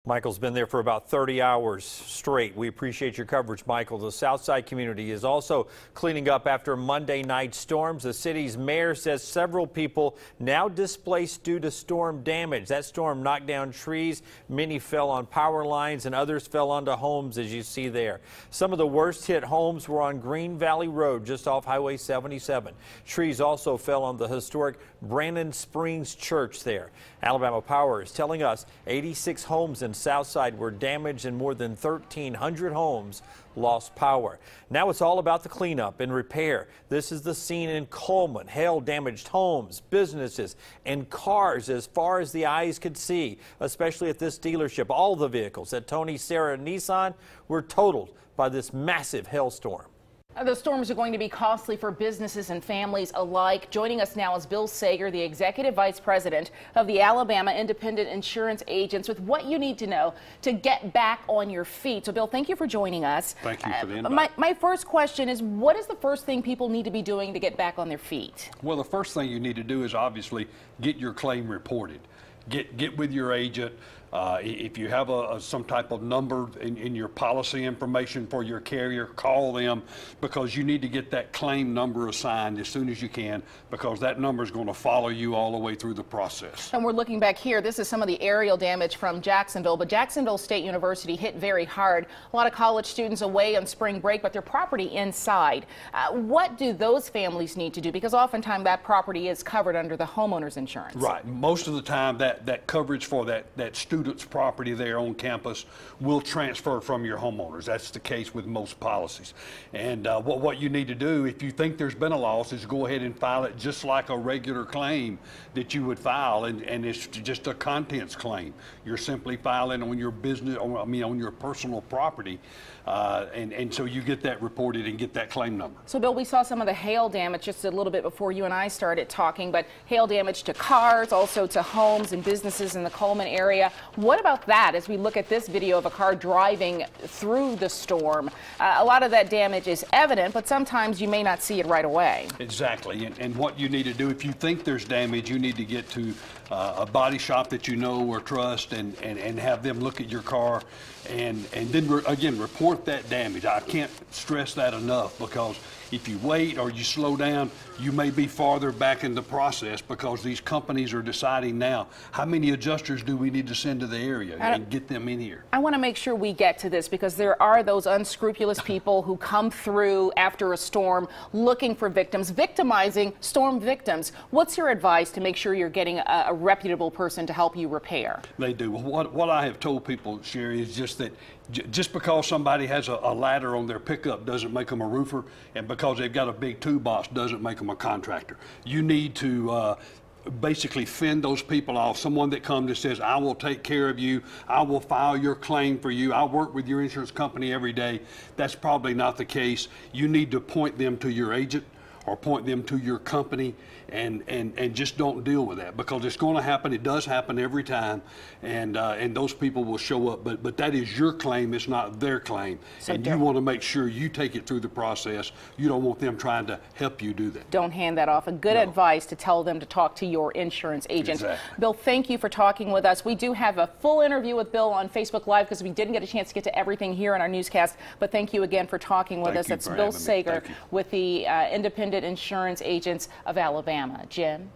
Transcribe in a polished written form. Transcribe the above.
Michael's been there for about 30 hours straight. We appreciate your coverage, Michael. The Southside community is also cleaning up after Monday night storms. The city's mayor says several people now displaced due to storm damage. That storm knocked down trees. Many fell on power lines and others fell onto homes, as you see there. Some of the worst hit homes were on Green Valley Road, just off Highway 77. Trees also fell on the historic Brandon Springs Church there. Alabama Power is telling us 86 homes in Southside were damaged and more than 1,300 homes lost power. Now it's all about the cleanup and repair. This is the scene in Coleman. Hail damaged homes, businesses, and cars as far as the eyes could see, especially at this dealership. All the vehicles at Tony Serra Nissan were totaled by this massive hailstorm. The storms are going to be costly for businesses and families alike. Joining us now is Bill Sager, the Executive Vice President of the Alabama Independent Insurance Agents, with what you need to know to get back on your feet. So, Bill, thank you for joining us. Thank you for the invite. My first question is, what is the first thing people need to be doing to get back on their feet? Well, the first thing you need to do is obviously get your claim reported. Get with your agent. If you have some type of number in your policy information for your carrier, call them, because you need to get that claim number assigned as soon as you can, because that number is going to follow you all the way through the process. And we're looking back here. This is some of the aerial damage from Jacksonville, but Jacksonville State University hit very hard. A lot of college students away on spring break, but their property inside. What do those families need to do? Because oftentimes that property is covered under the homeowner's insurance. Right. Most of the time that coverage for that student's property there on campus will transfer from your homeowners. That's the case with most policies. And what you need to do, if you think there's been a loss, is go ahead and file it just like a regular claim that you would file, and it's just a contents claim. You're simply filing on your business, on your personal property, and so you get that reported and get that claim number. So, Bill, we saw some of the hail damage just a little bit before you and I started talking, but hail damage to cars, also to homes and businesses in the Coleman area. What about that as we look at this video of a car driving through the storm? A lot of that damage is evident, but sometimes you may not see it right away. Exactly. And what you need to do, if you think there's damage, you need to get to a body shop that you know or trust and have them look at your car and then, again, report that damage. I can't stress that enough, because if you wait or you slow down, you may be farther back in the process, because these companies are deciding now how many adjusters do we need to send to the area and get them in here. I want to make sure we get to this, because there are those unscrupulous people who come through after a storm looking for victims, victimizing storm victims. What's your advice to make sure you're getting a reputable person to help you repair? They do. Well, what I have told people, Sherry, is just that just because somebody has a ladder on their pickup doesn't make them a roofer, and because they've got a big toolbox doesn't make them a contractor. You need to basically fend those people off. Someone that comes and says, I will take care of you, I will file your claim for you, I work with your insurance company every day. That's probably not the case. You need to point them to your agent or point them to your company, and just don't deal with that, because it's going to happen. It does happen every time, and those people will show up, but that is your claim, it's not their claim. So and you want to make sure you take it through the process. You don't want them trying to help you do that. Don't hand that off. A good advice to tell them to talk to your insurance agent. Exactly. Bill, thank you for talking with us. We do have a full interview with Bill on Facebook Live, because we didn't get a chance to get to everything here in our newscast, but thank you again for talking with us. That's Bill Sager with the Independent Insurance Agents of Alabama. Jim?